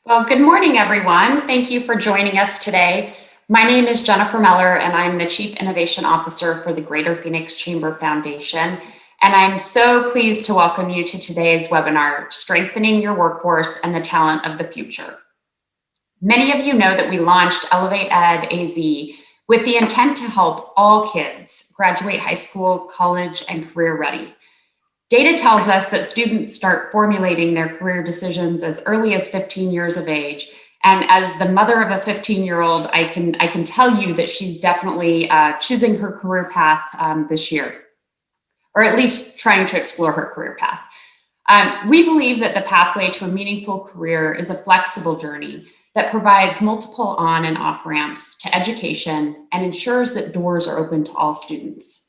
Well, good morning, everyone. Thank you for joining us today. My name is Jennifer Meller, and I'm the Chief Innovation Officer for the Greater Phoenix Chamber Foundation. And I'm so pleased to welcome you to today's webinar, Strengthening Your Workforce and the Talent of the Future. Many of you know that we launched ElevateEdAZ with the intent to help all kids graduate high school, college, and career ready. Data tells us that students start formulating their career decisions as early as 15 years of age. And as the mother of a 15-year-old, I can tell you that she's definitely choosing her career path this year, or at least trying to explore her career path. We believe that the pathway to a meaningful career is a flexible journey that provides multiple on and off ramps to education and ensures that doors are open to all students.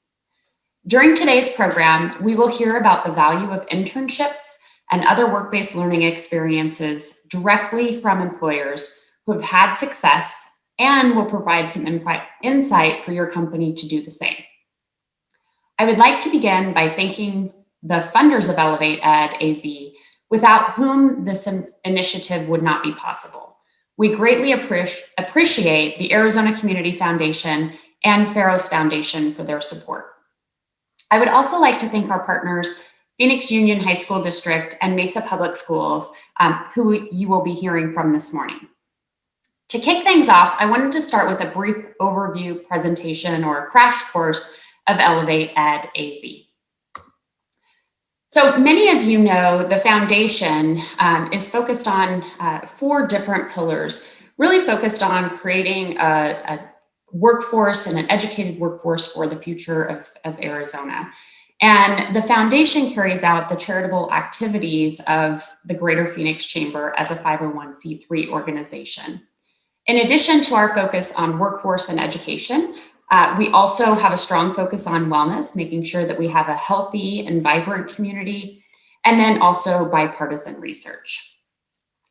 During today's program, we will hear about the value of internships and other work-based learning experiences directly from employers who have had success and will provide some insight for your company to do the same. I would like to begin by thanking the funders of ElevateEdAZ, without whom this initiative would not be possible. We greatly appreciate the Arizona Community Foundation and Farrows Foundation for their support. I would also like to thank our partners, Phoenix Union High School District and Mesa Public Schools, who you will be hearing from this morning. To kick things off, I wanted to start with a brief overview presentation or a crash course of ElevateEdAZ. So many of you know the foundation is focused on 4 different pillars, really focused on creating a workforce and an educated workforce for the future of Arizona. And the foundation carries out the charitable activities of the Greater Phoenix Chamber as a 501c3 organization. In addition to our focus on workforce and education, we also have a strong focus on wellness, making sure that we have a healthy and vibrant community, and then also bipartisan research.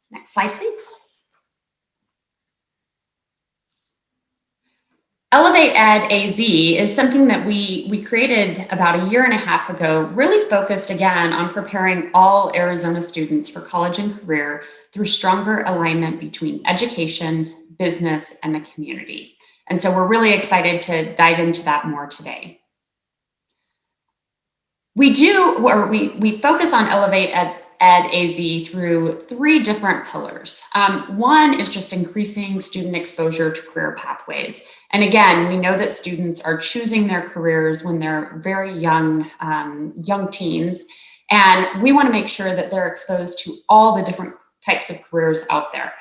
Next slide, please. ElevateEdAZ is something that we created about 1.5 years ago, really focused again on preparing all Arizona students for college and career through stronger alignment between education, business, and the community. And so we're really excited to dive into that more today. We focus on ElevateEdAZ through 3 different pillars. One is just increasing student exposure to career pathways. And again, we know that students are choosing their careers when they're very young, young teens. And we want to make sure that they're exposed to all the different types of careers out there.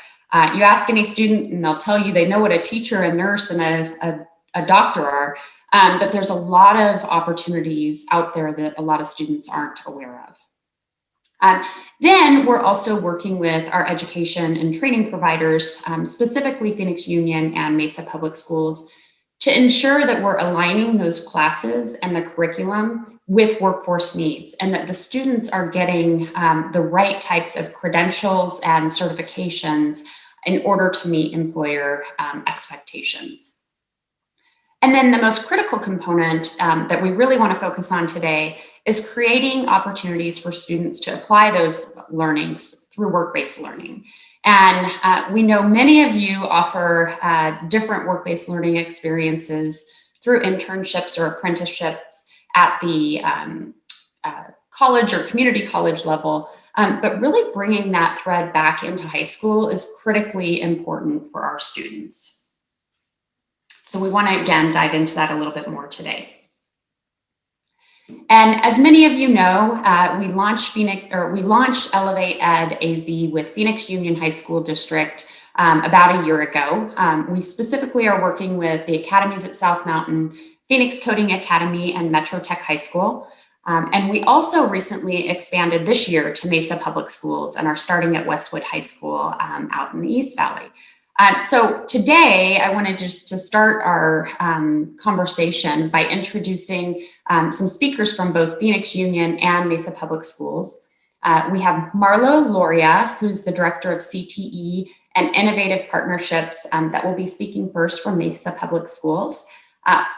You ask any student and they'll tell you they know what a teacher, a nurse, and a doctor are. But there's a lot of opportunities out there that a lot of students aren't aware of. Then we're also working with our education and training providers, specifically Phoenix Union and Mesa Public Schools, to ensure that we're aligning those classes and the curriculum with workforce needs, and that the students are getting the right types of credentials and certifications in order to meet employer expectations. And then the most critical component that we really want to focus on today is creating opportunities for students to apply those learnings through work-based learning. And we know many of you offer different work-based learning experiences through internships or apprenticeships at the college or community college level. But really bringing that thread back into high school is critically important for our students. So we want to, again, dive into that a little bit more today. And as many of you know, we launched ElevateEdAZ with Phoenix Union High School District about 1 year ago. We specifically are working with the academies at South Mountain, Phoenix Coding Academy, and Metro Tech High School. And we also recently expanded this year to Mesa Public Schools and are starting at Westwood High School out in the East Valley. So today, I wanted just to start our conversation by introducing some speakers from both Phoenix Union and Mesa Public Schools. We have Marlo Loria, who's the Director of CTE and Innovative Partnerships, that will be speaking first from Mesa Public Schools,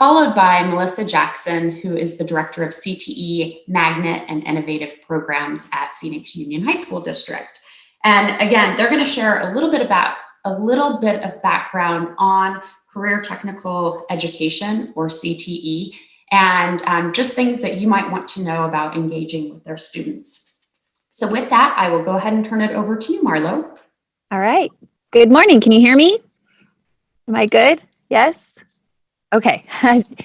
followed by Melissa Jackson, who is the Director of CTE, Magnet, and Innovative Programs at Phoenix Union High School District. And again, they're going to share a little bit of background on career technical education, or CTE, and just things that you might want to know about engaging with their students. So with that, I will go ahead and turn it over to you, Marlo. All right. Good morning. Can you hear me? Am I good? Yes? Okay.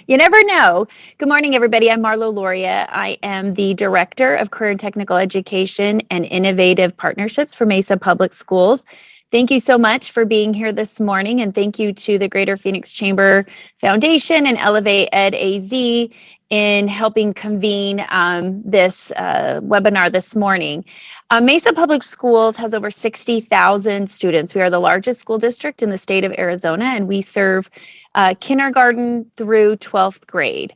You never know. Good morning, everybody. I'm Marlo Loria. I am the Director of Career and Technical Education and Innovative Partnerships for Mesa Public Schools. Thank you so much for being here this morning, and thank you to the Greater Phoenix Chamber Foundation and ElevateEdAZ in helping convene this webinar this morning. Mesa Public Schools has over 60,000 students. We are the largest school district in the state of Arizona, and we serve kindergarten through 12th grade.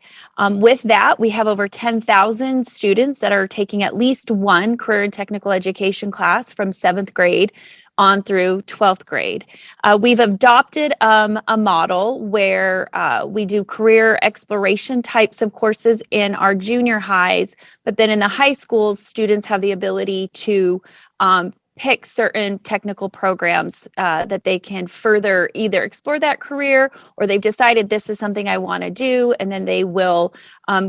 With that, we have over 10,000 students that are taking at least one career and technical education class from 7th grade on through 12th grade. We've adopted a model where we do career exploration types of courses in our junior highs, but then in the high schools, students have the ability to pick certain technical programs that they can further either explore that career, or they've decided this is something I want to do, and then they will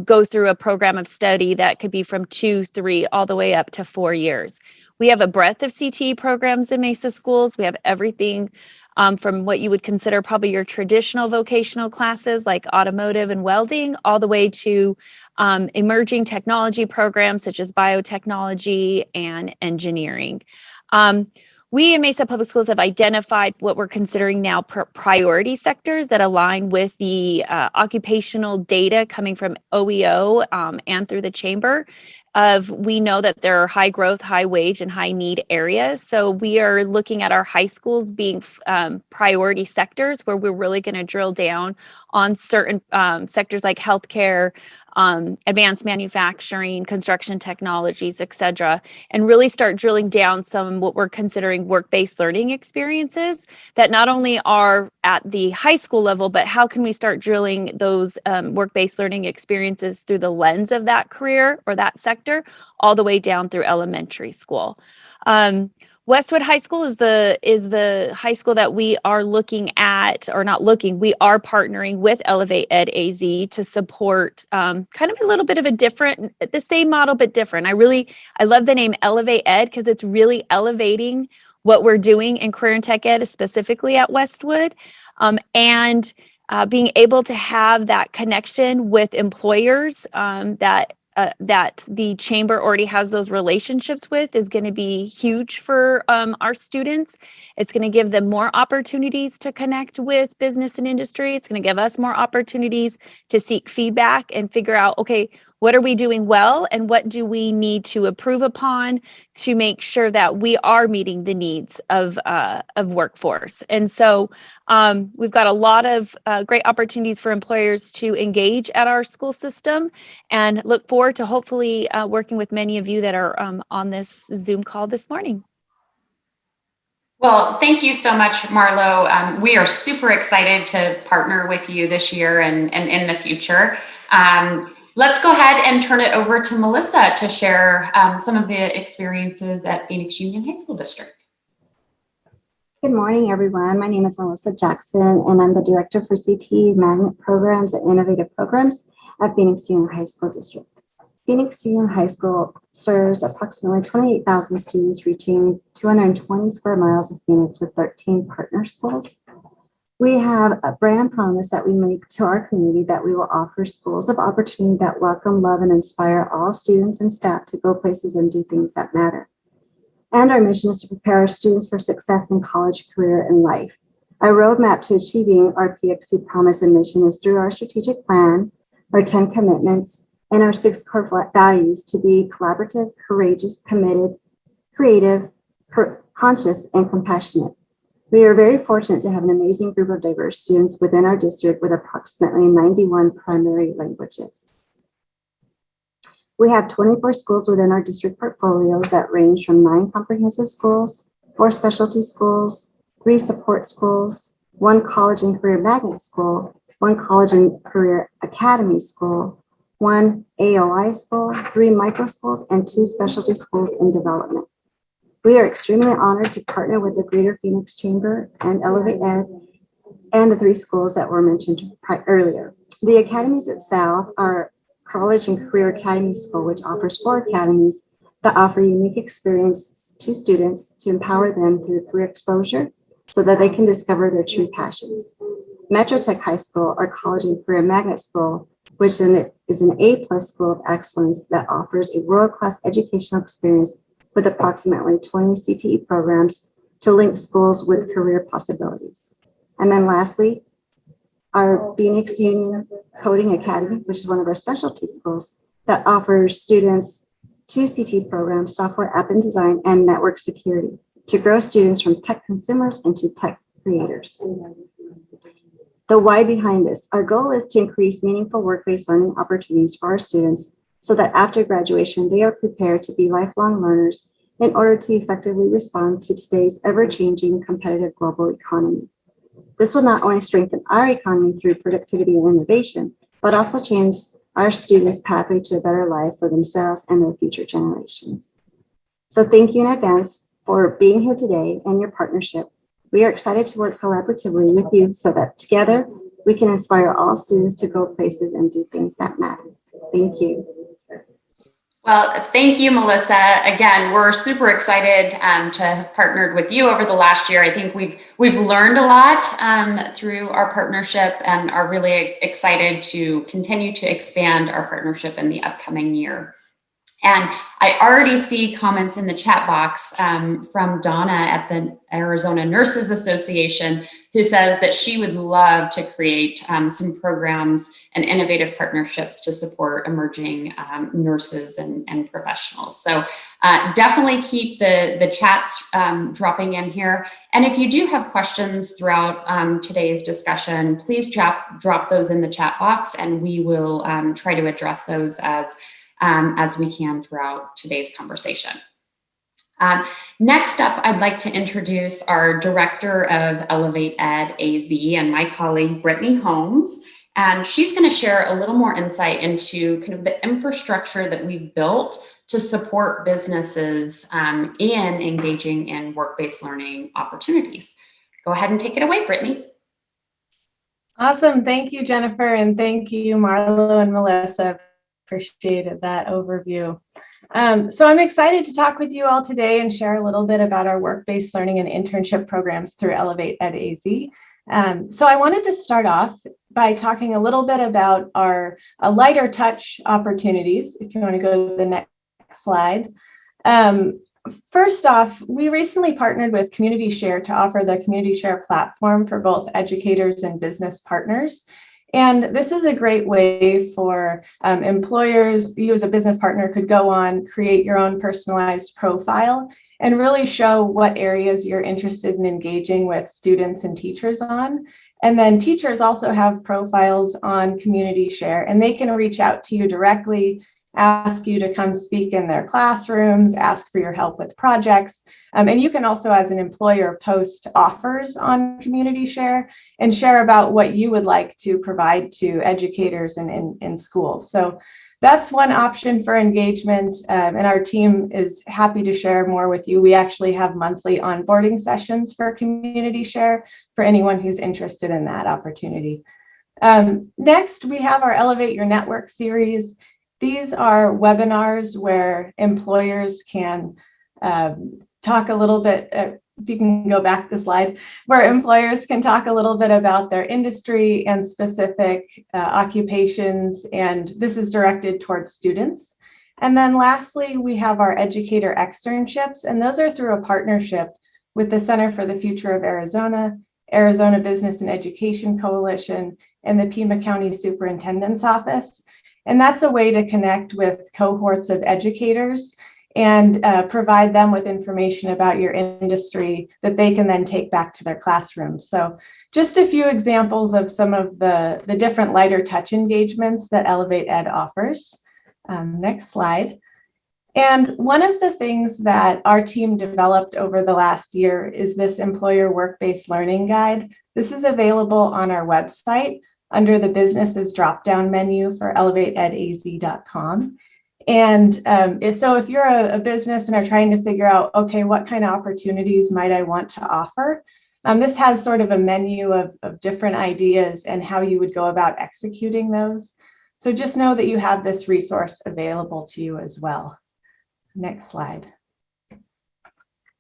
go through a program of study that could be from 2, 3, all the way up to 4 years. We have a breadth of CTE programs in Mesa schools. We have everything from what you would consider probably your traditional vocational classes like automotive and welding, all the way to emerging technology programs such as biotechnology and engineering. We in Mesa Public Schools have identified what we're considering now priority sectors that align with the occupational data coming from OEO and through the chamber. We know that there are high growth, high wage, and high need areas. So we are looking at our high schools being priority sectors where we're really going to drill down on certain sectors like healthcare, advanced manufacturing, construction technologies, et cetera, and really start drilling down some what we're considering work-based learning experiences that not only are at the high school level, but how can we start drilling those work-based learning experiences through the lens of that career or that sector all the way down through elementary school. Westwood High School is the high school that we are looking at, or not looking, we are partnering with ElevateEdAZ to support kind of a little bit of a different, the same model, but different. I love the name Elevate Ed because it's really elevating what we're doing in career and tech ed, specifically at Westwood, and being able to have that connection with employers that the chamber already has those relationships with is going to be huge for our students. It's going to give them more opportunities to connect with business and industry. It's going to give us more opportunities to seek feedback and figure out, okay, what are we doing well and what do we need to improve upon to make sure that we are meeting the needs of workforce. And so we've got a lot of great opportunities for employers to engage at our school system, and look forward to hopefully working with many of you that are on this Zoom call this morning. Well, thank you so much, Marlo. We are super excited to partner with you this year and in the future. Let's go ahead and turn it over to Melissa to share some of the experiences at Phoenix Union High School District. Good morning, everyone. My name is Melissa Jackson, and I'm the Director for CTE Magnet Programs and Innovative Programs at Phoenix Union High School District. Phoenix Union High School serves approximately 28,000 students, reaching 220 square miles of Phoenix with 13 partner schools. We have a brand promise that we make to our community that we will offer schools of opportunity that welcome, love, and inspire all students and staff to go places and do things that matter. And our mission is to prepare our students for success in college, career, and life. Our roadmap to achieving our PXC promise and mission is through our strategic plan, our 10 commitments, and our 6 core values to be collaborative, courageous, committed, creative, conscious, and compassionate. We are very fortunate to have an amazing group of diverse students within our district with approximately 91 primary languages. We have 24 schools within our district portfolios that range from 9 comprehensive schools, 4 specialty schools, 3 support schools, 1 college and career magnet school, 1 college and career academy school, 1 AOI school, 3 micro schools, and 2 specialty schools in development. We are extremely honored to partner with the Greater Phoenix Chamber and ElevateEd and the 3 schools that were mentioned earlier. The academies itself are College and Career Academy School, which offers 4 academies that offer unique experience to students to empower them through career exposure so that they can discover their true passions. Metro Tech High School, our College and Career Magnet School, which is an A+ school of excellence that offers a world-class educational experience with approximately 20 CTE programs to link schools with career possibilities. And then lastly, our Phoenix Union Coding Academy, which is one of our specialty schools that offers students 2 CTE programs, software app and design and network security, to grow students from tech consumers into tech creators. The why behind this, our goal is to increase meaningful work-based learning opportunities for our students so that after graduation, they are prepared to be lifelong learners in order to effectively respond to today's ever-changing competitive global economy. This will not only strengthen our economy through productivity and innovation, but also change our students' pathway to a better life for themselves and their future generations. So thank you in advance for being here today and your partnership. We are excited to work collaboratively with you so that together we can inspire all students to go places and do things that matter. Thank you. Well, thank you, Melissa. Again, we're super excited to have partnered with you over the last year. I think we've learned a lot through our partnership and are really excited to continue to expand our partnership in the upcoming year. And I already see comments in the chat box from Donna at the Arizona Nurses Association, who says that she would love to create some programs and innovative partnerships to support emerging nurses and professionals. So definitely keep the chats dropping in here. And if you do have questions throughout today's discussion, please drop those in the chat box and we will try to address those as we can throughout today's conversation. Next up, I'd like to introduce our Director of ElevateEdAZ and my colleague, Brittany Holmes. And she's going to share a little more insight into kind of the infrastructure that we've built to support businesses in engaging in work-based learning opportunities. Go ahead and take it away, Brittany. Awesome. Thank you, Jennifer. And thank you, Marlo and Melissa. Appreciated that overview. So I'm excited to talk with you all today and share a little bit about our work-based learning and internship programs through ElevateEdAZ. So I wanted to start off by talking a little bit about our lighter touch opportunities. If you want to go to the next slide. First off, we recently partnered with Community Share to offer the Community Share platform for both educators and business partners. And this is a great way for employers. You as a business partner could go on, create your own personalized profile and really show what areas you're interested in engaging with students and teachers on. And then teachers also have profiles on Community Share and they can reach out to you directly, ask you to come speak in their classrooms, ask for your help with projects. And you can also, as an employer, post offers on Community Share and share about what you would like to provide to educators and in schools. So that's one option for engagement. And our team is happy to share more with you. We actually have monthly onboarding sessions for Community Share for anyone who's interested in that opportunity. Next, we have our Elevate Your Network series. These are webinars where employers can talk a little bit, if you can go back the slide, where employers can talk a little bit about their industry and specific occupations, and this is directed towards students. And then lastly, we have our educator externships, and those are through a partnership with the Center for the Future of Arizona, Arizona Business and Education Coalition, and the Pima County Superintendent's Office. And that's a way to connect with cohorts of educators and provide them with information about your industry that they can then take back to their classrooms. So just a few examples of some of the different lighter touch engagements that ElevateEd offers. Next slide. And one of the things that our team developed over the last year is this employer work-based learning guide. This is available on our website under the businesses drop-down menu for elevateedaz.com. And so if you're a business and are trying to figure out, okay, what kind of opportunities might I want to offer? This has sort of a menu of different ideas and how you would go about executing those. So just know that you have this resource available to you as well. Next slide.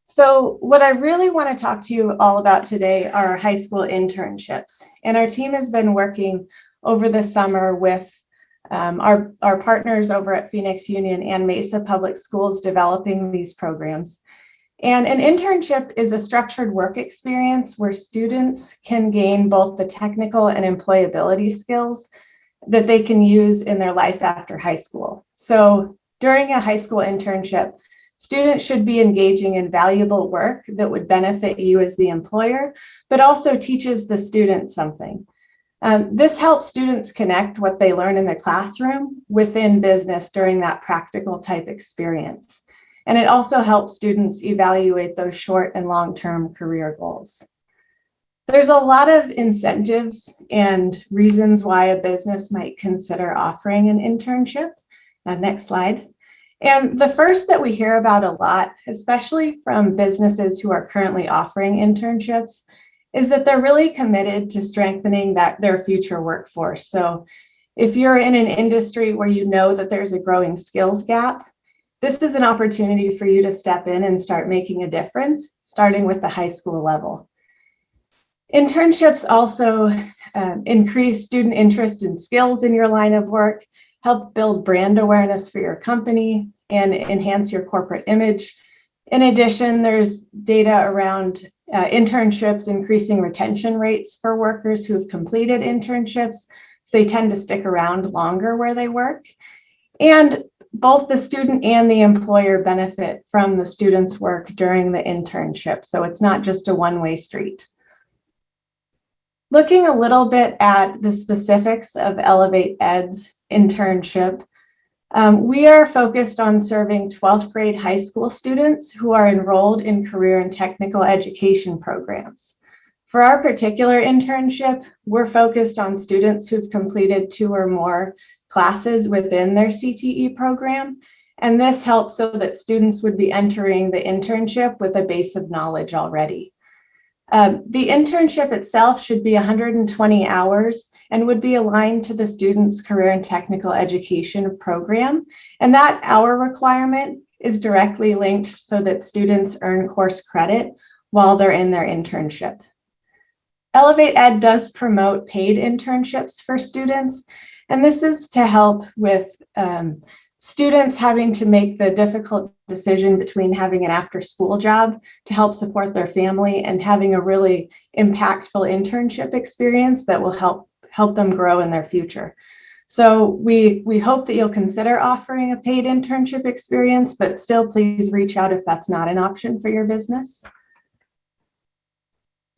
So what I really want to talk to you all about today are high school internships. And our team has been working over the summer with our partners over at Phoenix Union and Mesa Public Schools developing these programs. And an internship is a structured work experience where students can gain both the technical and employability skills that they can use in their life after high school. So during a high school internship, students should be engaging in valuable work that would benefit you as the employer, but also teaches the student something. This helps students connect what they learn in the classroom within business during that practical type experience. And it also helps students evaluate those short and long-term career goals. There's a lot of incentives and reasons why a business might consider offering an internship. Next slide. And the first that we hear about a lot, especially from businesses who are currently offering internships, is that they're really committed to strengthening their future workforce. So if you're in an industry where you know that there's a growing skills gap, this is an opportunity for you to step in and start making a difference, starting with the high school level. Internships also increase student interest in skills in your line of work, help build brand awareness for your company, and enhance your corporate image. In addition, there's data around internships increasing retention rates for workers who have completed internships. So they tend to stick around longer where they work. And both the student and the employer benefit from the student's work during the internship. So it's not just a one-way street. Looking a little bit at the specifics of ElevateEdAZ internship, we are focused on serving 12th grade high school students who are enrolled in career and technical education programs. For our particular internship, we're focused on students who've completed 2 or more classes within their CTE program. And this helps so that students would be entering the internship with a base of knowledge already. The internship itself should be 120 hours and would be aligned to the student's career and technical education program. And that hour requirement is directly linked so that students earn course credit while they're in their internship. ElevateEd does promote paid internships for students, and this is to help with students having to make the difficult decision between having an after-school job to help support their family and having a really impactful internship experience that will help them grow in their future. So we hope that you'll consider offering a paid internship experience, but still please reach out if that's not an option for your business.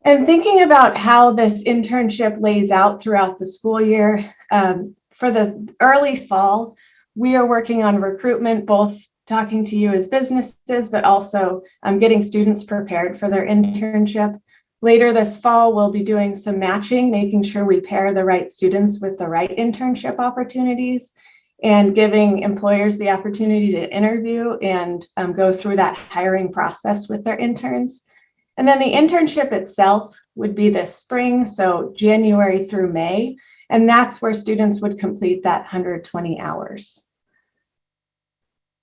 And thinking about how this internship lays out throughout the school year, for the early fall, we are working on recruitment, both talking to you as businesses, but also getting students prepared for their internship. Later this fall, we'll be doing some matching, making sure we pair the right students with the right internship opportunities and giving employers the opportunity to interview and go through that hiring process with their interns. And then the internship itself would be this spring, so January through May, and that's where students would complete that 120 hours.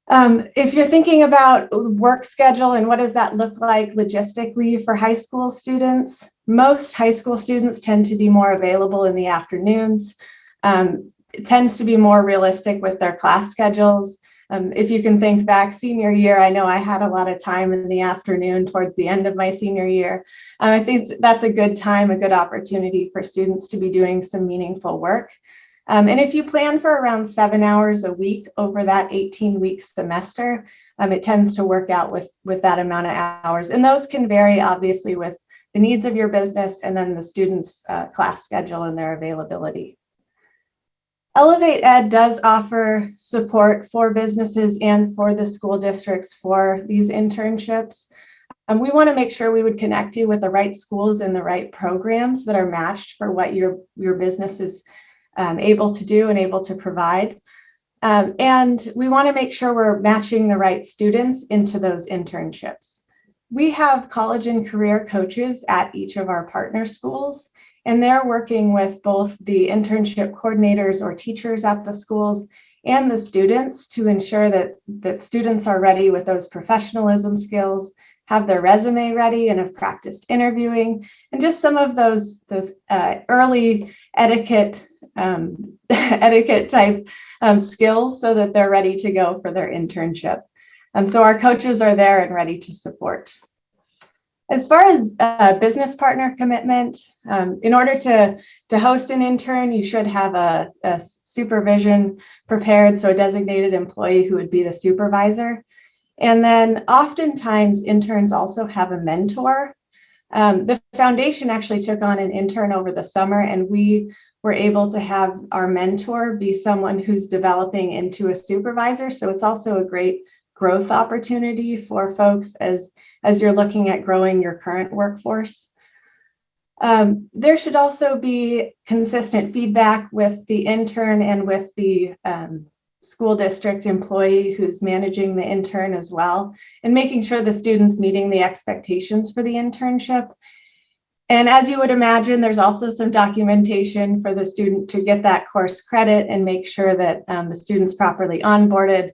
If you're thinking about work schedule and what does that look like logistically for high school students, most high school students tend to be more available in the afternoons. It tends to be more realistic with their class schedules. If you can think back senior year, I know I had a lot of time in the afternoon towards the end of my senior year. I think that's a good time, a good opportunity for students to be doing some meaningful work. And if you plan for around 7 hours a week over that 18-week semester, it tends to work out with that amount of hours. And those can vary, obviously, with the needs of your business and then the student's class schedule and their availability. ElevateEd does offer support for businesses and for the school districts for these internships. We want to make sure we would connect you with the right schools and the right programs that are matched for what your business is able to do and able to provide. And we want to make sure we're matching the right students into those internships. We have college and career coaches at each of our partner schools, and they're working with both the internship coordinators or teachers at the schools and the students to ensure that students are ready with those professionalism skills, have their resume ready, and have practiced interviewing, and just some of those early etiquette type skills so that they're ready to go for their internship. So our coaches are there and ready to support. As far as business partner commitment, in order to host an intern, you should have a supervision prepared, so a designated employee who would be the supervisor. And then oftentimes interns also have a mentor. The foundation actually took on an intern over the summer, and we were able to have our mentor be someone who's developing into a supervisor. So it's also a great growth opportunity for folks as you're looking at growing your current workforce. There should also be consistent feedback with the intern and with the school district employee who's managing the intern as well, and making sure the student's meeting the expectations for the internship. And as you would imagine, there's also some documentation for the student to get that course credit and make sure that the student's properly onboarded.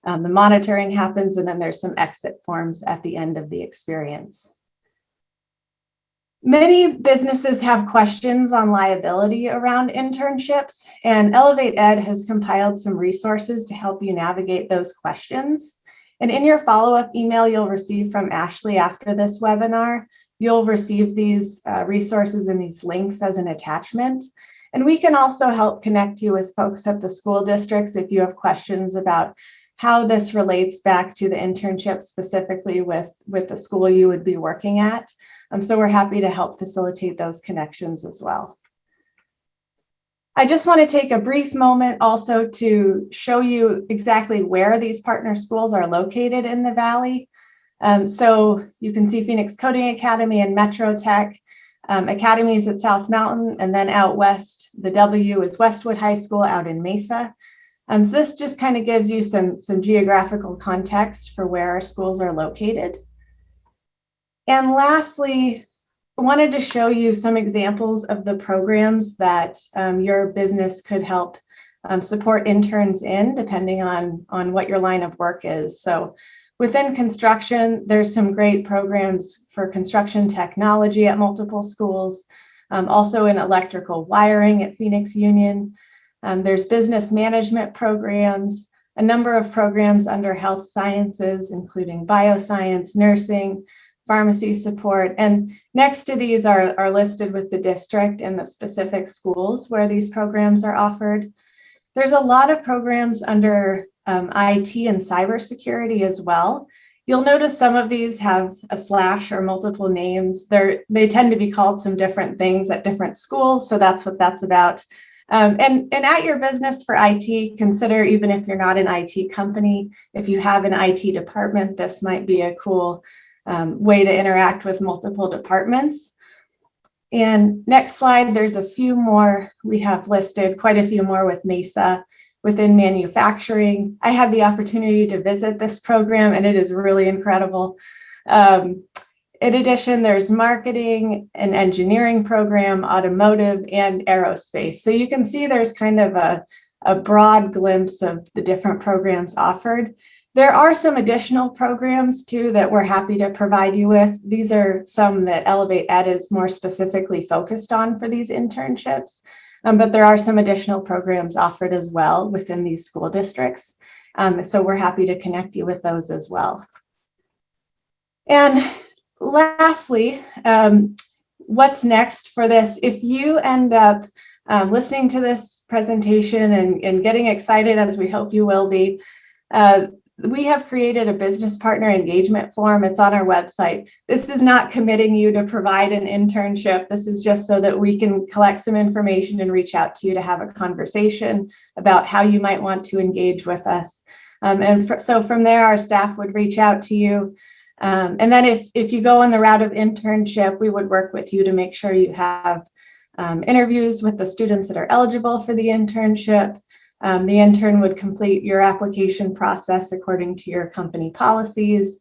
The monitoring happens, and then there's some exit forms at the end of the experience. Many businesses have questions on liability around internships, and ElevateEd has compiled some resources to help you navigate those questions. And in your follow-up email you'll receive from Ashley after this webinar, you'll receive these resources and these links as an attachment. And we can also help connect you with folks at the school districts if you have questions about how this relates back to the internship specifically with the school you would be working at. So we're happy to help facilitate those connections as well. I just want to take a brief moment also to show you exactly where these partner schools are located in the Valley. So you can see Phoenix Coding Academy and Metro Tech. Academies at South Mountain, and then out west, the W is Westwood High School out in Mesa. So this just kind of gives you some geographical context for where our schools are located. And lastly, I wanted to show you some examples of the programs that your business could help support interns in, depending on what your line of work is. So within construction, there's some great programs for construction technology at multiple schools, also in electrical wiring at Phoenix Union. There's business management programs, a number of programs under health sciences, including bioscience, nursing, pharmacy support. And next to these are listed with the district and the specific schools where these programs are offered. There's a lot of programs under IT and cybersecurity as well. You'll notice some of these have a slash or multiple names. They tend to be called some different things at different schools, so that's what that's about. And at your business for IT, consider, even if you're not an IT company, if you have an IT department, this might be a cool way to interact with multiple departments. And next slide, there's a few more we have listed, quite a few more with Mesa within manufacturing. I had the opportunity to visit this program, and it is really incredible. In addition, there's marketing and engineering program, automotive, and aerospace. So you can see there's kind of a broad glimpse of the different programs offered. There are some additional programs too that we're happy to provide you with. These are some that ElevateEd is more specifically focused on for these internships, but there are some additional programs offered as well within these school districts. So we're happy to connect you with those as well. And lastly, what's next for this? If you end up listening to this presentation and getting excited, as we hope you will be, we have created a business partner engagement form. It's on our website. This is not committing you to provide an internship. This is just so that we can collect some information and reach out to you to have a conversation about how you might want to engage with us. So from there, our staff would reach out to you. And then if you go on the route of internship, we would work with you to make sure you have interviews with the students that are eligible for the internship, The intern would complete your application process according to your company policies.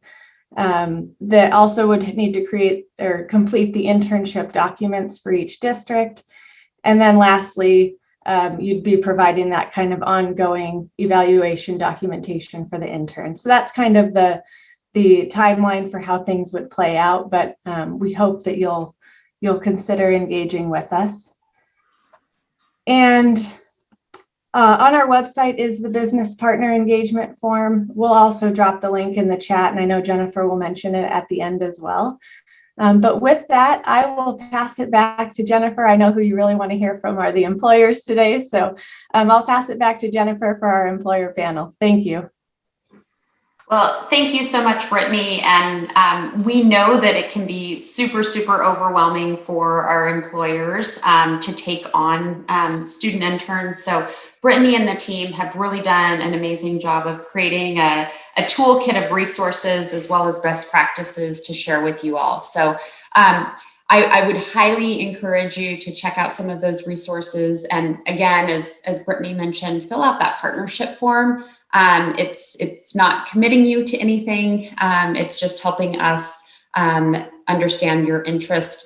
That also would need to create or complete the internship documents for each district. And then lastly, you'd be providing that kind of ongoing evaluation documentation for the intern. So that's kind of the timeline for how things would play out, but we hope that you'll consider engaging with us. And on our website is the business partner engagement form. We'll also drop the link in the chat, and I know Jennifer will mention it at the end as well. But with that, I will pass it back to Jennifer. I know who you really want to hear from are the employers today, so I'll pass it back to Jennifer for our employer panel. Thank you. Well, thank you so much, Brittany. And we know that it can be super, super overwhelming for our employers to take on student interns. So Brittany and the team have really done an amazing job of creating a toolkit of resources as well as best practices to share with you all. So I would highly encourage you to check out some of those resources. And again, as Brittany mentioned, fill out that partnership form. It's not committing you to anything. It's just helping us understand your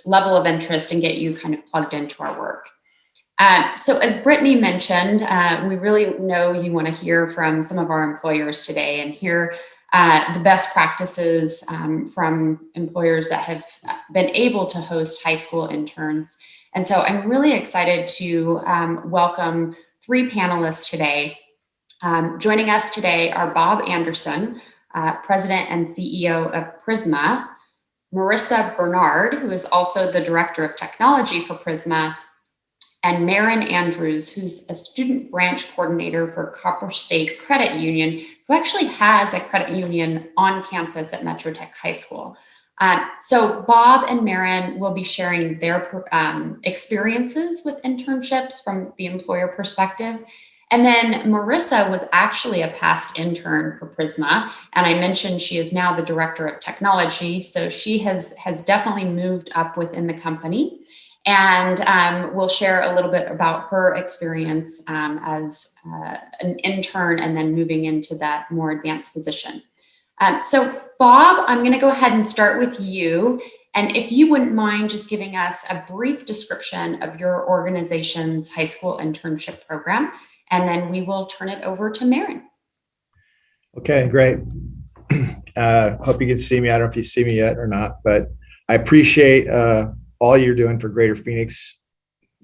level of interest, and get you kind of plugged into our work. So as Brittany mentioned, we really know you want to hear from some of our employers today and hear the best practices from employers that have been able to host high school interns. And so I'm really excited to welcome 3 panelists today. Joining us today are Bob Anderson, President and CEO of Prisma, Marissa Bernard, who is also the Director of Technology for Prisma, and Marin Andrews, who's a student branch coordinator for Copper State Credit Union, who actually has a credit union on campus at Metro Tech High School. So Bob and Marin will be sharing their experiences with internships from the employer perspective. And then Marissa was actually a past intern for Prisma. And I mentioned she is now the Director of Technology. So she has definitely moved up within the company. And we'll share a little bit about her experience as an intern and then moving into that more advanced position. So Bob, I'm going to go ahead and start with you. And if you wouldn't mind just giving us a brief description of your organization's high school internship program, and then we will turn it over to Marin. Okay, great. Hope you can see me. I don't know if you see me yet or not, but I appreciate all you're doing for Greater Phoenix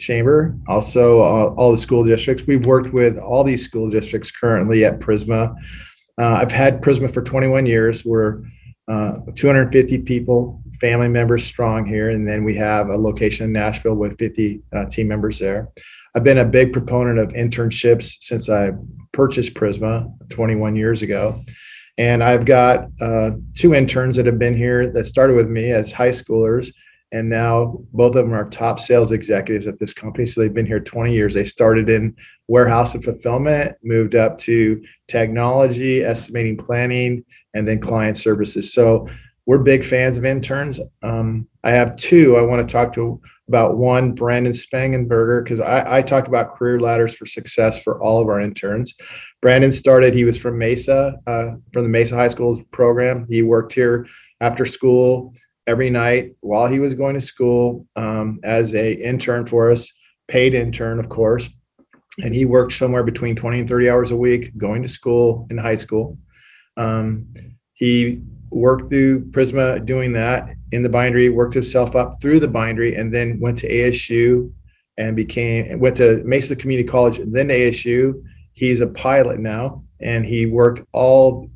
Chamber, also all the school districts. We've worked with all these school districts currently at Prisma. I've had Prisma for 21 years. We're 250 people, family members strong here, and then we have a location in Nashville with 50 team members there. I've been a big proponent of internships since I purchased Prisma 21 years ago. And I've got 2 interns that have been here that started with me as high schoolers. And now both of them are top sales executives at this company. So they've been here 20 years. They started in warehouse and fulfillment, moved up to technology, estimating, planning, and then client services. So we're big fans of interns. I have 2 I want to talk to about. One, Brandon Spangenberger, because I talk about career ladders for success for all of our interns. Brandon started, he was from Mesa, from the Mesa High School program. He worked here after school every night while he was going to school as a intern for us, paid intern, of course. And he worked somewhere between 20 and 30 hours a week going to school in high school. He worked through Prisma doing that in the bindery, worked himself up through the bindery, and then went to ASU and went to Mesa Community College, and then ASU. He's a pilot now, and he worked all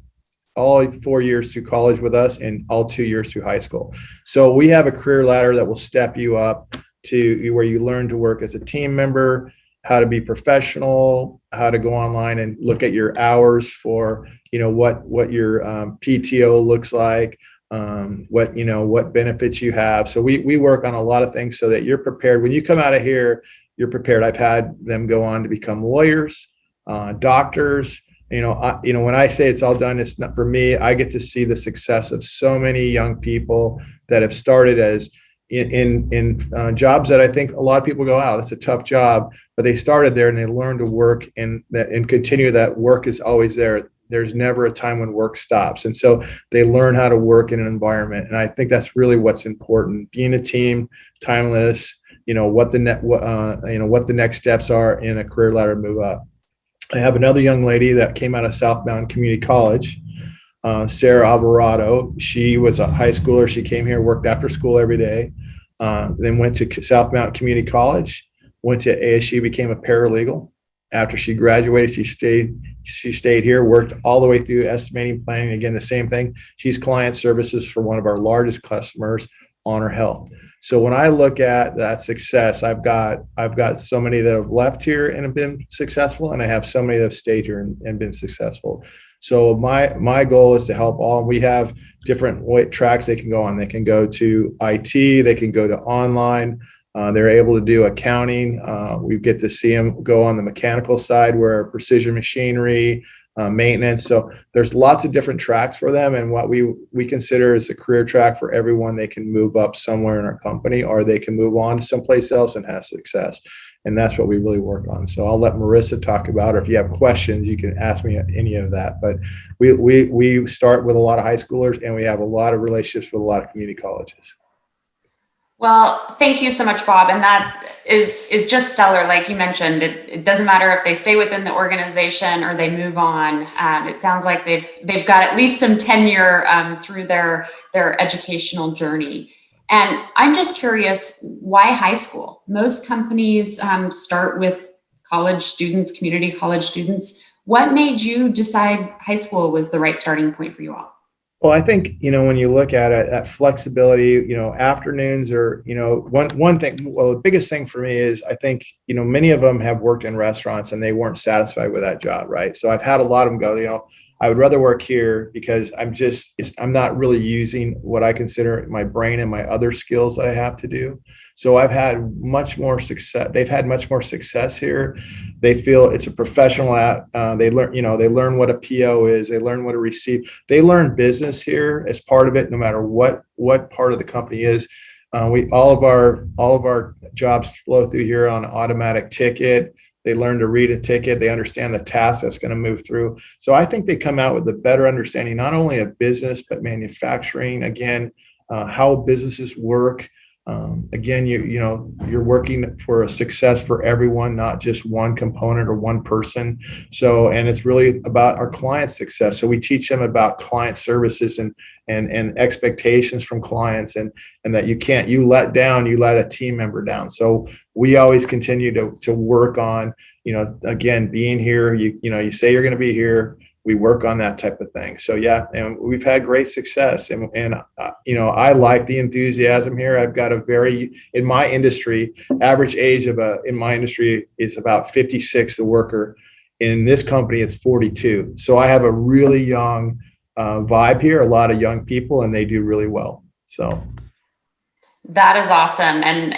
4 years through college with us and all 2 years through high school. So we have a career ladder that will step you up to where you learn to work as a team member, how to be professional, how to go online and look at your hours for, what your PTO looks like, what benefits you have. So we work on a lot of things so that you're prepared. When you come out of here, you're prepared. I've had them go on to become lawyers, doctors. When I say it's all done, it's not for me. I get to see the success of so many young people that have started as, in jobs that I think a lot of people go, "Wow, that's a tough job," but they started there and they learned to work, and continue. That work is always there. There's never a time when work stops, and so they learn how to work in an environment. And I think that's really what's important: being a team, timeless. What the next steps are in a career ladder move up. I have another young lady that came out of Southbound Community College, Sarah Alvarado. She was a high schooler. She came here, worked after school every day, then went to South Mountain Community College, went to ASU, became a paralegal. After she graduated, she stayed here, worked all the way through estimating, planning. Again, the same thing. She's client services for one of our largest customers, Honor Health. So when I look at that success, I've got so many that have left here and have been successful, and I have so many that have stayed here and been successful. So my goal is to help all. We have different tracks they can go on. They can go to IT, they can go to online. They're able to do accounting. We get to see them go on the mechanical side, where precision machinery, maintenance. So there's lots of different tracks for them, and what we consider is a career track for everyone. They can move up somewhere in our company, or they can move on to someplace else and have success. And that's what we really work on. So I'll let Marissa talk about, or if you have questions, you can ask me any of that. But we start with a lot of high schoolers, and we have a lot of relationships with a lot of community colleges. Well, thank you so much, Bob. And that is just stellar. Like you mentioned, it doesn't matter if they stay within the organization or they move on. It sounds like they've got at least some tenure through their educational journey. And I'm just curious, why high school? Most companies start with college students, community college students. What made you decide high school was the right starting point for you all? Well, I think, when you look at it, that flexibility, afternoons are, one thing. Well, the biggest thing for me is I think, many of them have worked in restaurants and they weren't satisfied with that job, right? So I've had a lot of them go, I would rather work here because I'm not really using what I consider my brain and my other skills that I have to do. So I've had much more success. They've had much more success here. They feel it's a professional. They learn what a PO is. They learn what a receipt. They learn business here as part of it, no matter what part of the company is. All of our jobs flow through here on automatic ticket. They learn to read a ticket. They understand the task that's going to move through. So I think they come out with a better understanding, not only of business, but manufacturing. Again, how businesses work. Again, you're working for a success for everyone, not just one component or one person. So, and it's really about our clients' success. So we teach them about client services and expectations from clients, and that you let a team member down. So we always continue to work on, again, being here. You say you're going to be here. We work on that type of thing. So yeah, and we've had great success, and I like the enthusiasm here. I've got in my industry, average age in my industry is about 56, the worker. In this company, it's 42. So I have a really young vibe here, a lot of young people, and they do really well. So that is awesome. And,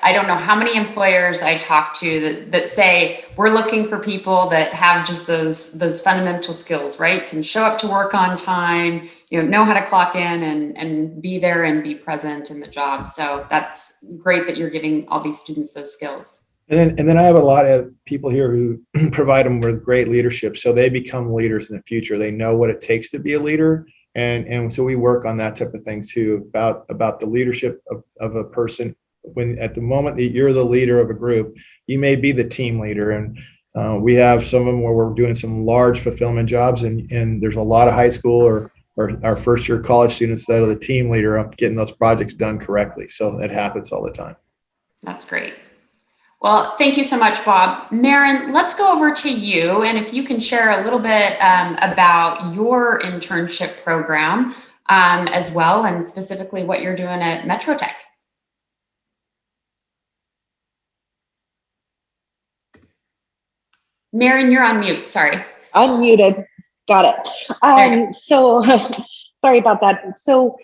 I don't know how many employers I talk to that say we're looking for people that have just those fundamental skills, right? Can show up to work on time, know how to clock in and be there and be present in the job. So that's great that you're giving all these students those skills. And then I have a lot of people here who provide them with great leadership. So they become leaders in the future. They know what it takes to be a leader. And so we work on that type of thing too, about the leadership of a person. When at the moment that you're the leader of a group, you may be the team leader. And we have some of them where we're doing some large fulfillment jobs, and there's a lot of high school or our first year college students that are the team leader of getting those projects done correctly. So that happens all the time. That's great. Well, thank you so much, Bob. Maren, let's go over to you. And if you can share a little bit about your internship program as well, and specifically what you're doing at Metro Tech. Maren, you're on mute. Sorry. Unmuted. Got it. So sorry about that. So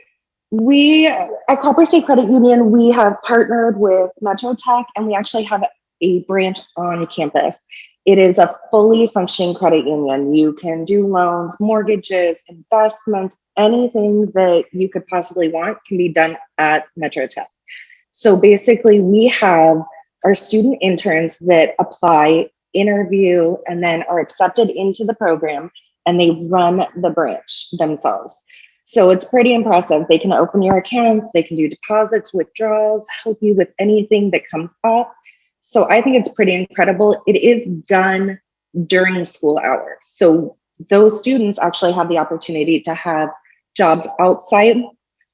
we at Copper State Credit Union, we have partnered with Metro Tech, and we actually have a branch on campus It is a fully functioning credit union. You can do loans, mortgages, investments, anything that you could possibly want can be done at Metro Tech. So basically, we have our student interns that apply, interview, and then are accepted into the program, and they run the branch themselves. So it's pretty impressive. They can open your accounts, they can do deposits, withdrawals, help you with anything that comes up. So I think it's pretty incredible. It is done during school hours. So those students actually have the opportunity to have jobs outside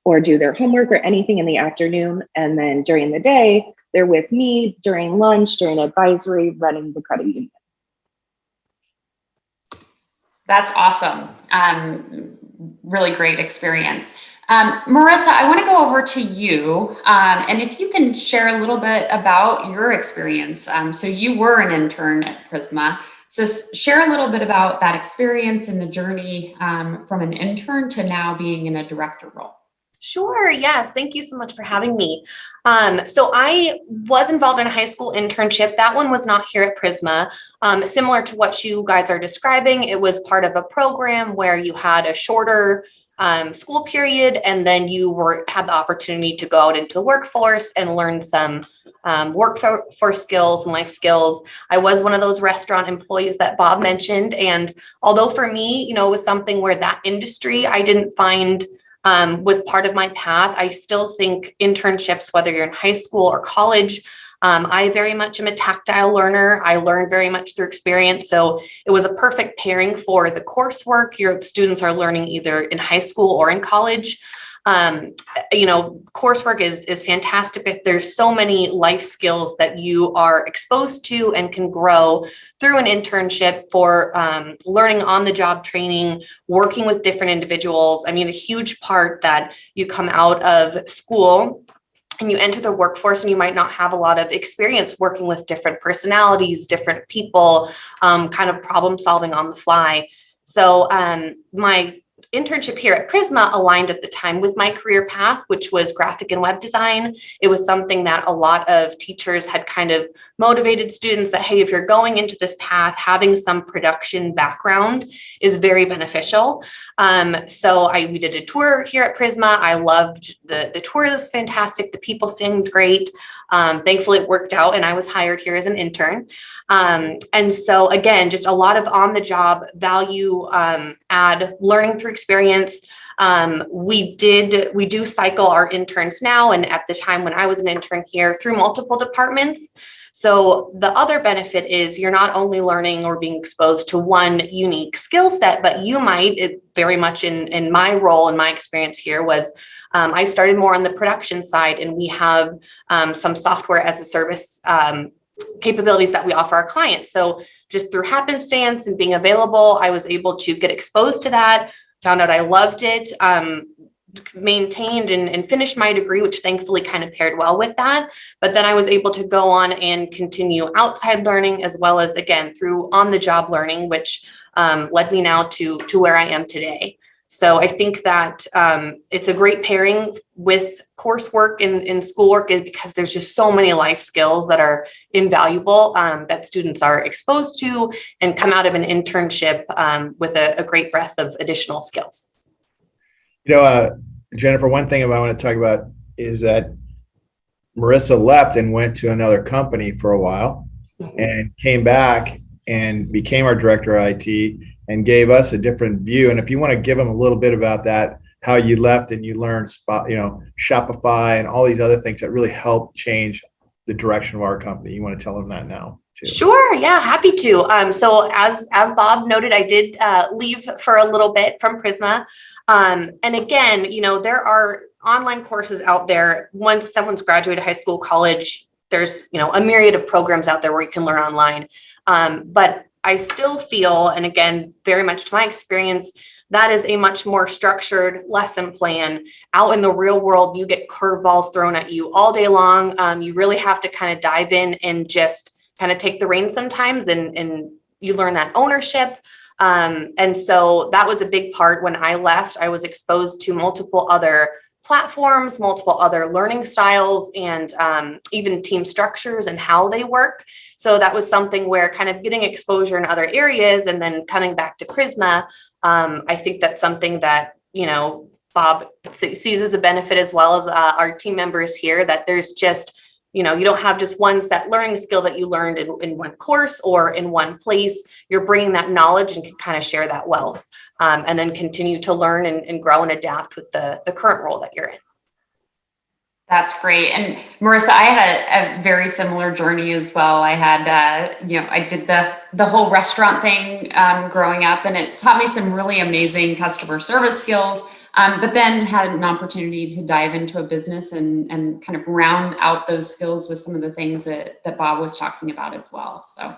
or do their homework or anything in the afternoon. And then during the day, they're with me during lunch, during advisory, running the credit union. That's awesome. Really great experience. Marissa, I want to go over to you. And if you can share a little bit about your experience. So you were an intern at Prisma. So share a little bit about that experience and the journey from an intern to now being in a director role. Sure. Yes. Thank you so much for having me. So I was involved in a high school internship. That one was not here at Prisma. Similar to what you guys are describing, it was part of a program where you had a shorter school period, and then you had the opportunity to go out into the workforce and learn some workforce skills and life skills. I was one of those restaurant employees that Bob mentioned. And although for me, it was something where that industry I didn't find was part of my path, I still think internships, whether you're in high school or college, I very much am a tactile learner. I learn very much through experience. So it was a perfect pairing for the coursework your students are learning either in high school or in college. Coursework is fantastic. There's so many life skills that you are exposed to and can grow through an internship for learning on the job training, working with different individuals. I mean, a huge part that you come out of school and you enter the workforce and you might not have a lot of experience working with different personalities, different people, kind of problem solving on the fly. So my internship here at Prisma aligned at the time with my career path, which was graphic and web design. It was something that a lot of teachers had kind of motivated students that, hey, if you're going into this path, having some production background is very beneficial. So we did a tour here at Prisma. I loved the tour. It was fantastic. The people seemed great. Thankfully, it worked out and I was hired here as an intern. And so again, just a lot of on-the-job value add, learning through experience. We do cycle our interns now, and at the time when I was an intern here, through multiple departments. So the other benefit is you're not only learning or being exposed to one unique skill set, but you might, very much in my role and my experience here was I started more on the production side, and we have some software as a service capabilities that we offer our clients. So just through happenstance and being available, I was able to get exposed to that, found out I loved it, maintained and finished my degree, which thankfully kind of paired well with that. But then I was able to go on and continue outside learning, as well as, again, through on-the-job learning, which led me now to where I am today. So I think that it's a great pairing with coursework and schoolwork, because there's just so many life skills that are invaluable that students are exposed to and come out of an internship with a great breadth of additional skills. Jennifer, one thing I want to talk about is that Marissa left and went to another company for a while and came back and became our director of IT and gave us a different view. And if you want to give them a little bit about that, how you left and you learned Shopify and all these other things that really helped change the direction of our company. You want to tell them that now too? Sure. Yeah, happy to. So as Bob noted, I did leave for a little bit from Prisma. And again, there are online courses out there. Once someone's graduated high school, college, there's, a myriad of programs out there where you can learn online. But I still feel, and again, very much to my experience, that is a much more structured lesson plan. Out in the real world, you get curveballs thrown at you all day long. You really have to kind of dive in and just kind of take the reins sometimes, and you learn that ownership. And so that was a big part. When I left, I was exposed to multiple other platforms, multiple other learning styles, and even team structures and how they work. So that was something where kind of getting exposure in other areas and then coming back to Prisma, I think that's something that, Bob sees as a benefit, as well as our team members here, that there's just, you don't have just one set learning skill that you learned in one course or in one place. You're bringing that knowledge and can kind of share that wealth, and then continue to learn and grow and adapt with the current role that you're in. That's great. And Marissa, I had a very similar journey as well. I had, I did the whole restaurant thing growing up, and it taught me some really amazing customer service skills. But then had an opportunity to dive into a business and kind of round out those skills with some of the things that Bob was talking about as well. So,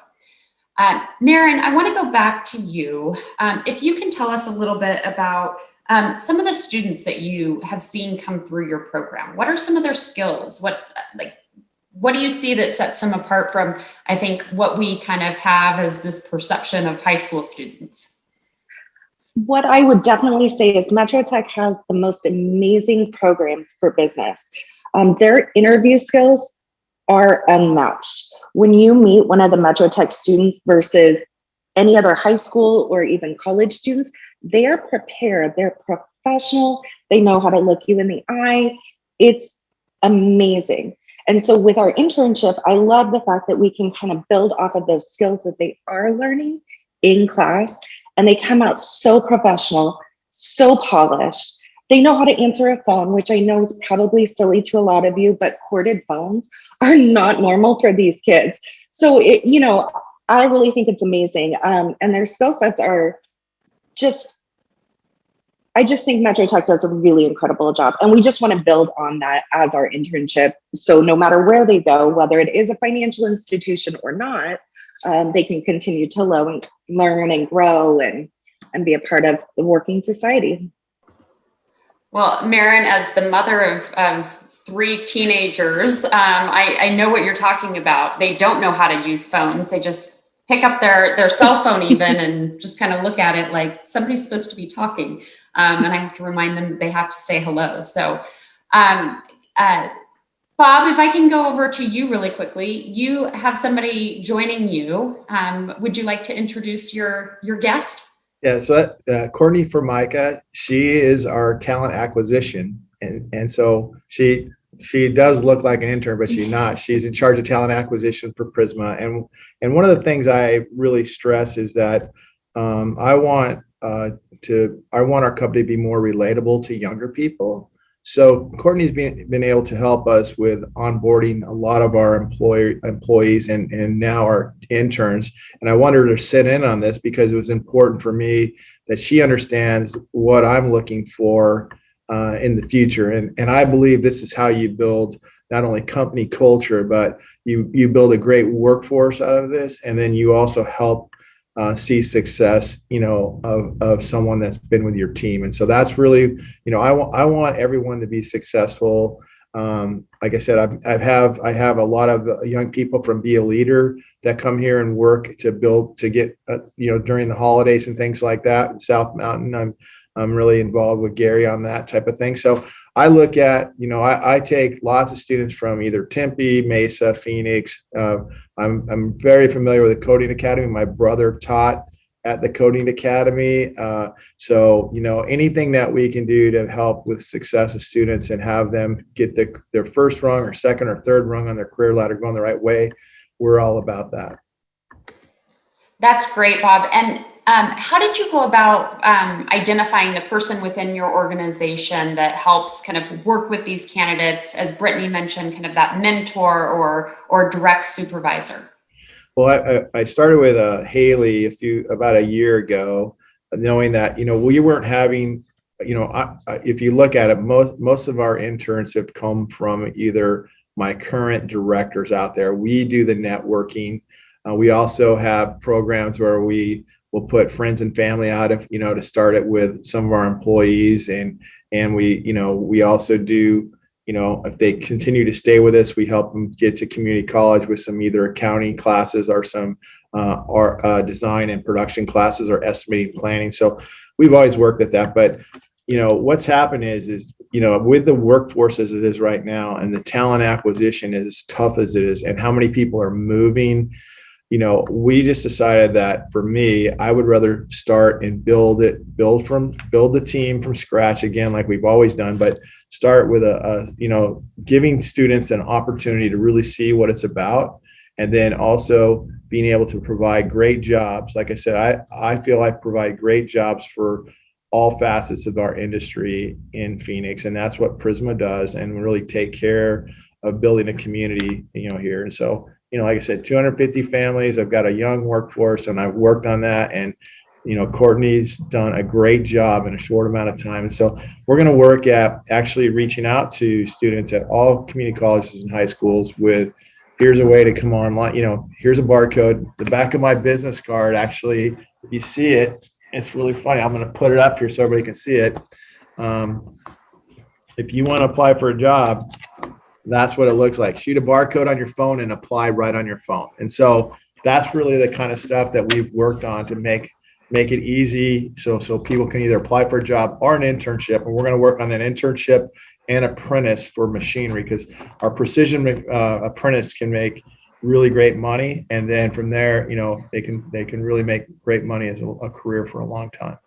Maren, I want to go back to you. If you can tell us a little bit about some of the students that you have seen come through your program. What are some of their skills? What do you see that sets them apart from, I think, what we kind of have as this perception of high school students? What I would definitely say is Metro Tech has the most amazing programs for business. Their interview skills are unmatched. When you meet one of the Metro Tech students versus any other high school or even college students, they are prepared, they're professional, they know how to look you in the eye. It's amazing. And so with our internship, I love the fact that we can kind of build off of those skills that they are learning in class. And they come out so professional, so polished. They know how to answer a phone, which I know is probably silly to a lot of you, but corded phones are not normal for these kids. So, I really think it's amazing. And their skill sets are I just think Metro Tech does a really incredible job. And we just want to build on that as our internship. So no matter where they go, whether it is a financial institution or not, they can continue to learn and grow and be a part of the working society. Well, Maren, as the mother of 3 teenagers, I know what you're talking about. They don't know how to use phones. They just pick up their cell phone even and just kind of look at it like somebody's supposed to be talking. And I have to remind them they have to say hello. So, Bob, if I can go over to you really quickly, you have somebody joining you. Would you like to introduce your guest? Yeah, so Courtney Formica, she is our talent acquisition. And so she does look like an intern, but she's not. She's in charge of talent acquisition for Prisma. And one of the things I really stress is that I want our company to be more relatable to younger people. So Courtney's been able to help us with onboarding a lot of our employees and now our interns. And I wanted her to sit in on this because it was important for me that she understands what I'm looking for in the future. And I believe this is how you build not only company culture, but you build a great workforce out of this. And then you also help see success, of someone that's been with your team. And so that's really, I want everyone to be successful. Like I said, I have a lot of young people from Be a Leader that come here and work to get, during the holidays and things like that. In South Mountain, I'm really involved with Gary on that type of thing. So I look at, I take lots of students from either Tempe, Mesa, Phoenix. I'm very familiar with the Coding Academy. My brother taught at the Coding Academy. So, anything that we can do to help with success of students and have them get their first rung or second or third rung on their career ladder going the right way, we're all about that. That's great, Bob. And how did you go about identifying the person within your organization that helps kind of work with these candidates, as Brittany mentioned, kind of that mentor or direct supervisor? Well, I started with Haley about a year ago, knowing that, we weren't having, if you look at it, most of our interns have come from either my current directors out there. We do the networking. We also have programs where we will put friends and family out to start it with some of our employees. And we also do, if they continue to stay with us, we help them get to community college with some either accounting classes or some design and production classes or estimating planning. So we've always worked at that. But what's happened is, with the workforce as it is right now and the talent acquisition is as tough as it is and how many people are moving, we just decided that for me, I would rather start and build the team from scratch again, like we've always done, but start with giving students an opportunity to really see what it's about. And then also being able to provide great jobs. Like I said, I feel I provide great jobs for all facets of our industry in Phoenix. And that's what Prisma does, and really take care of building a community, here. And so, like I said, 250 families, I've got a young workforce, and I've worked on that. And, Courtney's done a great job in a short amount of time. And so we're going to work at actually reaching out to students at all community colleges and high schools with, here's a way to come online, here's a barcode, the back of my business card. Actually, if you see it, it's really funny. I'm going to put it up here so everybody can see it. If you want to apply for a job, that's what it looks like. Shoot a barcode on your phone and apply right on your phone. And so that's really the kind of stuff that we've worked on to make it easy so people can either apply for a job or an internship. And we're going to work on that internship and apprentice for machinery, because our precision apprentice can make really great money. And then from there, they can really make great money as a career for a long time.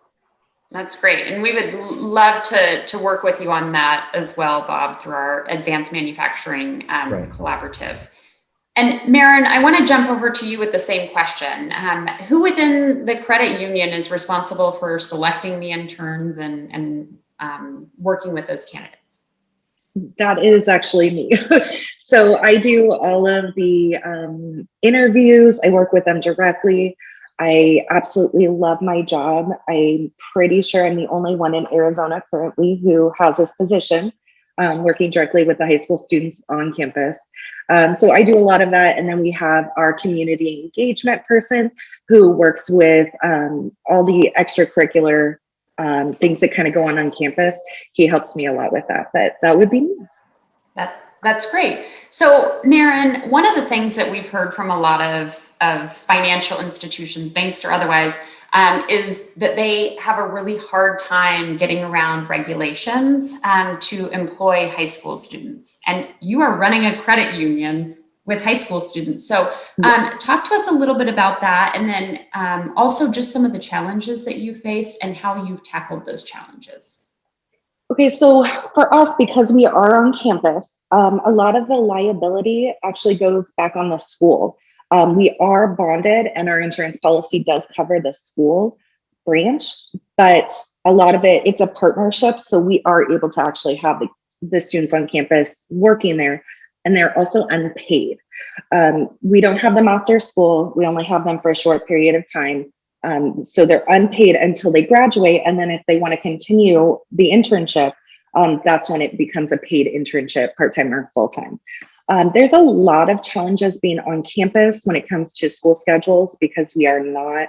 That's great. And we would love to work with you on that as well, Bob, through our advanced manufacturing collaborative. And Maren, I want to jump over to you with the same question. Who within the credit union is responsible for selecting the interns and working with those candidates? That is actually me. So I do all of the interviews. I work with them directly. I absolutely love my job. I'm pretty sure I'm the only one in Arizona currently who has this position, working directly with the high school students on campus. So I do a lot of that. And then we have our community engagement person who works with all the extracurricular things that kind of go on campus. He helps me a lot with that, but that would be me. That's great. So Maren, one of the things that we've heard from a lot of financial institutions, banks or otherwise, is that they have a really hard time getting around regulations to employ high school students. And you are running a credit union with high school students. So talk to us a little bit about that. And then also just some of the challenges that you faced and how you've tackled those challenges. Okay, so for us, because we are on campus, a lot of the liability actually goes back on the school. We are bonded and our insurance policy does cover the school branch, but a lot of it, it's a partnership. So we are able to actually have the students on campus working there, and they're also unpaid. We don't have them after school. We only have them for a short period of time. So they're unpaid until they graduate. And then if they want to continue the internship, that's when it becomes a paid internship, part-time or full-time. There's a lot of challenges being on campus when it comes to school schedules, because we are not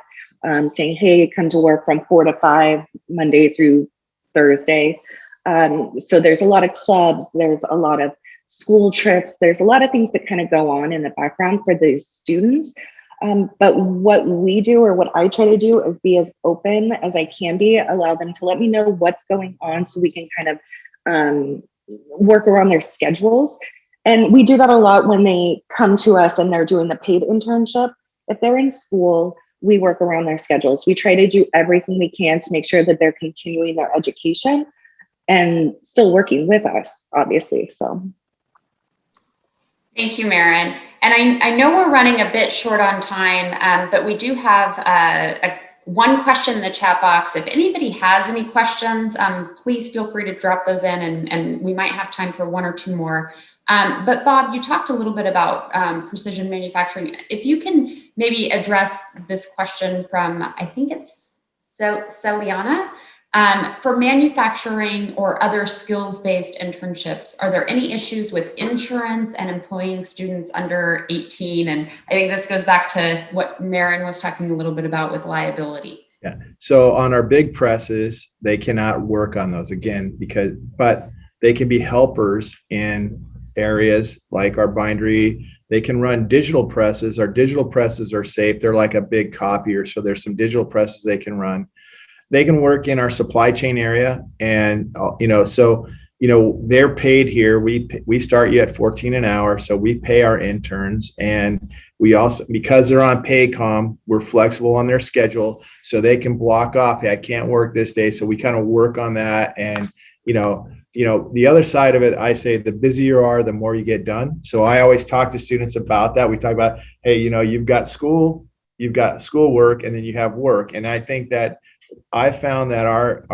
saying, hey, come to work from 4 to 5, Monday through Thursday. So there's a lot of clubs, there's a lot of school trips, there's a lot of things that kind of go on in the background for these students. But what we do, or what I try to do, is be as open as I can be, allow them to let me know what's going on so we can kind of work around their schedules. And we do that a lot when they come to us and they're doing the paid internship. If they're in school, we work around their schedules. We try to do everything we can to make sure that they're continuing their education and still working with us, obviously. So. Thank you, Maren. And I know we're running a bit short on time, but we do have one question in the chat box. If anybody has any questions, please feel free to drop those in, and we might have time for one or two more. But Bob, you talked a little bit about precision manufacturing. If you can maybe address this question from, I think it's Celiana. For manufacturing or other skills-based internships, are there any issues with insurance and employing students under 18? And I think this goes back to what Maren was talking a little bit about with liability. Yeah. So on our big presses, they cannot work on those again but they can be helpers in areas like our bindery. They can run digital presses. Our digital presses are safe. They're like a big copier. So there's some digital presses they can run. they can work in our supply chain area. And, they're paid here. We start you at 14 an hour. So we pay our interns, and we also, because they're on Paycom, we're flexible on their schedule. So they can block off, hey, I can't work this day. So we kind of work on that. And, the other side of it, I say the busier you are, the more you get done. So I always talk to students about that. We talk about, hey, you've got schoolwork, and then you have work. And I think that I found that our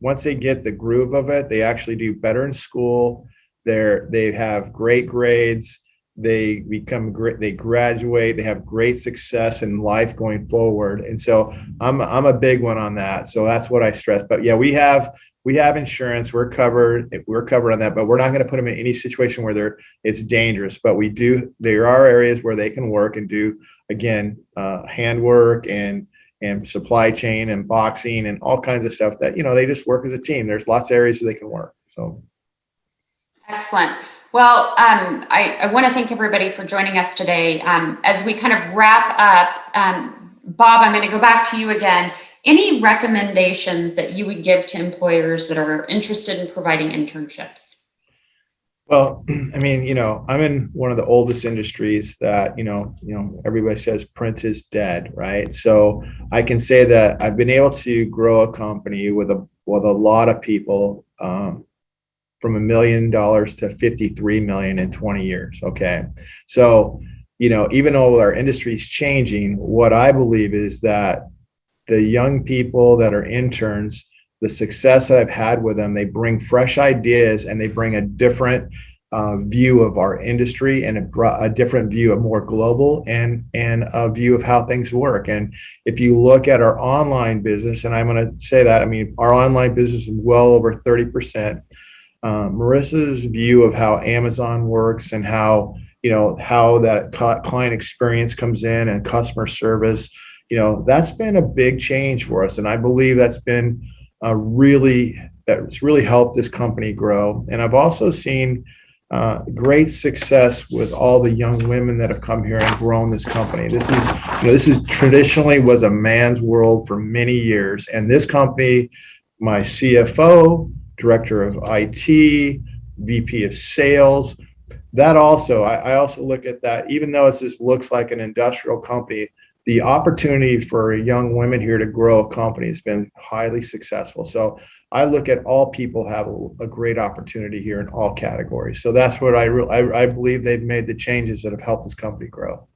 once they get the groove of it, they actually do better in school. They have great grades. They become great. They graduate. They have great success in life going forward. And so I'm a big one on that. So that's what I stress. But yeah, we have insurance. We're covered on that. But we're not going to put them in any situation where it's dangerous. But there are areas where they can work and do, again, handwork and supply chain and boxing and all kinds of stuff that, they just work as a team. There's lots of areas that they can work. So. Excellent. Well, I want to thank everybody for joining us today. As we kind of wrap up, Bob, I'm going to go back to you again. Any recommendations that you would give to employers that are interested in providing internships? Well, I mean, I'm in one of the oldest industries that, everybody says print is dead, right? So I can say that I've been able to grow a company with a lot of people, from $1 million to 53 million in 20 years. Okay. So, even though our industry is changing, what I believe is that the young people that are interns, the success that I've had with them, they bring fresh ideas, and they bring a different view of our industry, and a different view, of more global, and a view of how things work. And if you look at our online business, and I'm going to say that, I mean, our online business is well over 30%. Marissa's view of how Amazon works, and how that client experience comes in, and customer service, that's been a big change for us. And I believe that's really helped this company grow. And I've also seen great success with all the young women that have come here and grown this company. This is traditionally was a man's world for many years. And this company, my CFO, director of IT, VP of sales, that also, I also look at that, even though it just looks like an industrial company, the opportunity for young women here to grow a company has been highly successful. So I look at all people have a great opportunity here in all categories. So that's what I believe they've made the changes that have helped this company grow.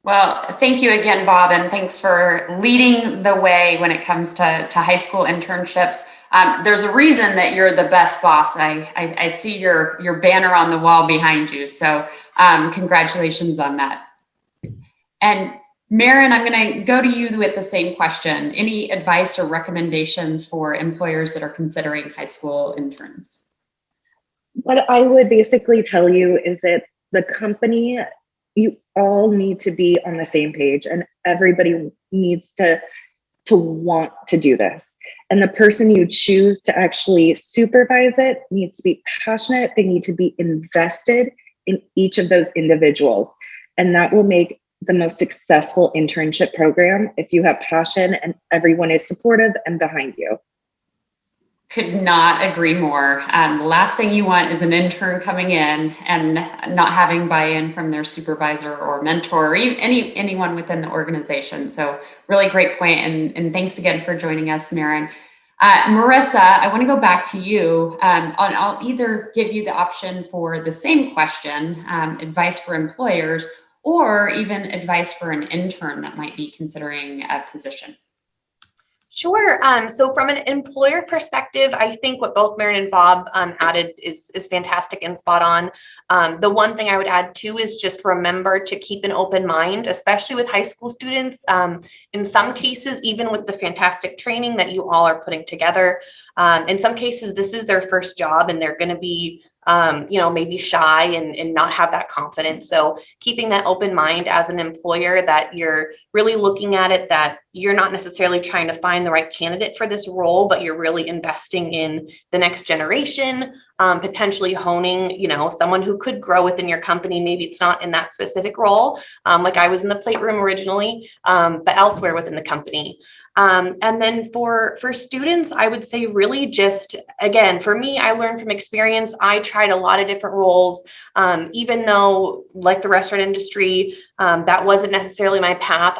Well, thank you again, Bob, and thanks for leading the way when it comes to high school internships. There's a reason that you're the best boss. I see your banner on the wall behind you. So congratulations on that. And Maren, I'm going to go to you with the same question. Any advice or recommendations for employers that are considering high school interns? What I would basically tell you is that the company, you all need to be on the same page, and everybody needs to want to do this. And the person you choose to actually supervise it needs to be passionate. They need to be invested in each of those individuals. And that will make the most successful internship program if you have passion and everyone is supportive and behind you. Could not agree more. The last thing you want is an intern coming in and not having buy-in from their supervisor or mentor, or anyone within the organization. So really great point. And thanks again for joining us, Maren. Marissa, I want to go back to you. I'll either give you the option for the same question, advice for employers, or even advice for an intern that might be considering a position. Sure. So from an employer perspective, I think what both Maren and Bob added is fantastic and spot on. The one thing I would add too is just remember to keep an open mind, especially with high school students. In some cases, even with the fantastic training that you all are putting together, in some cases, this is their first job and they're going to be maybe shy and not have that confidence. So keeping that open mind as an employer, that you're really looking at it, that you're not necessarily trying to find the right candidate for this role, but you're really investing in the next generation, potentially honing, someone who could grow within your company. Maybe it's not in that specific role, like I was in the plate room originally, but elsewhere within the company. And then for students, I would say really just, again, for me, I learned from experience. I tried a lot of different roles, even though like the restaurant industry, that wasn't necessarily my path.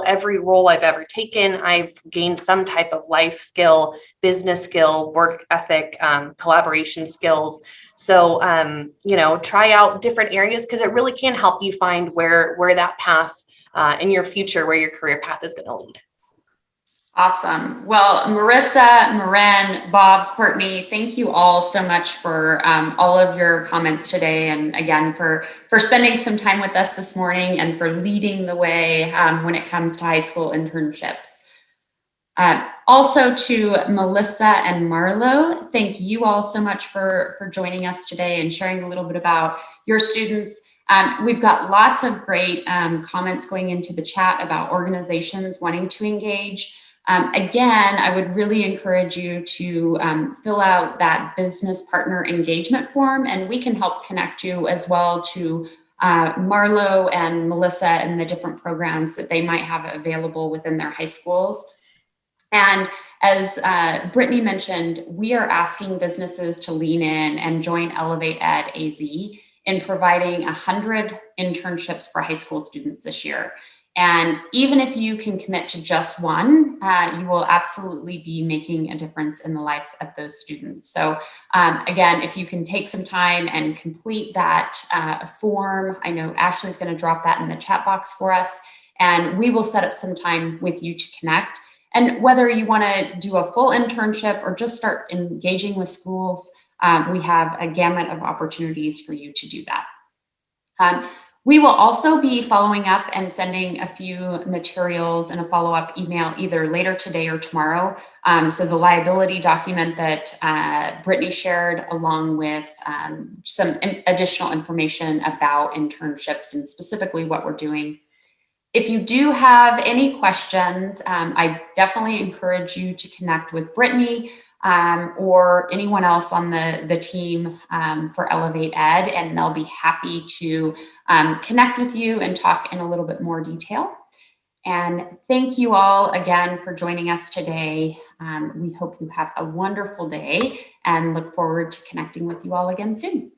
Every role I've ever taken, I've gained some type of life skill, business skill, work ethic, collaboration skills. So, try out different areas because it really can help you find where that path in your future, where your career path is going to lead. Awesome. Well, Marissa, Maren, Bob, Courtney, thank you all so much for all of your comments today. And again, for spending some time with us this morning and for leading the way when it comes to high school internships. Also to Melissa and Marlo, thank you all so much for joining us today and sharing a little bit about your students. We've got lots of great comments going into the chat about organizations wanting to engage. Again, I would really encourage you to fill out that business partner engagement form, and we can help connect you as well to Marlo and Melissa and the different programs that they might have available within their high schools. And as Brittany mentioned, we are asking businesses to lean in and join ElevateEdAZ in providing 100 internships for high school students this year. And even if you can commit to just one, you will absolutely be making a difference in the life of those students. So again, if you can take some time and complete that form, I know Ashley's going to drop that in the chat box for us, and we will set up some time with you to connect. And whether you want to do a full internship or just start engaging with schools, we have a gamut of opportunities for you to do that. We will also be following up and sending a few materials in a follow-up email either later today or tomorrow. So the liability document that Brittany shared, along with some additional information about internships and specifically what we're doing. If you do have any questions, I definitely encourage you to connect with Brittany or anyone else on the team for ElevateEd, and they'll be happy to connect with you and talk in a little bit more detail. And thank you all again for joining us today. We hope you have a wonderful day and look forward to connecting with you all again soon.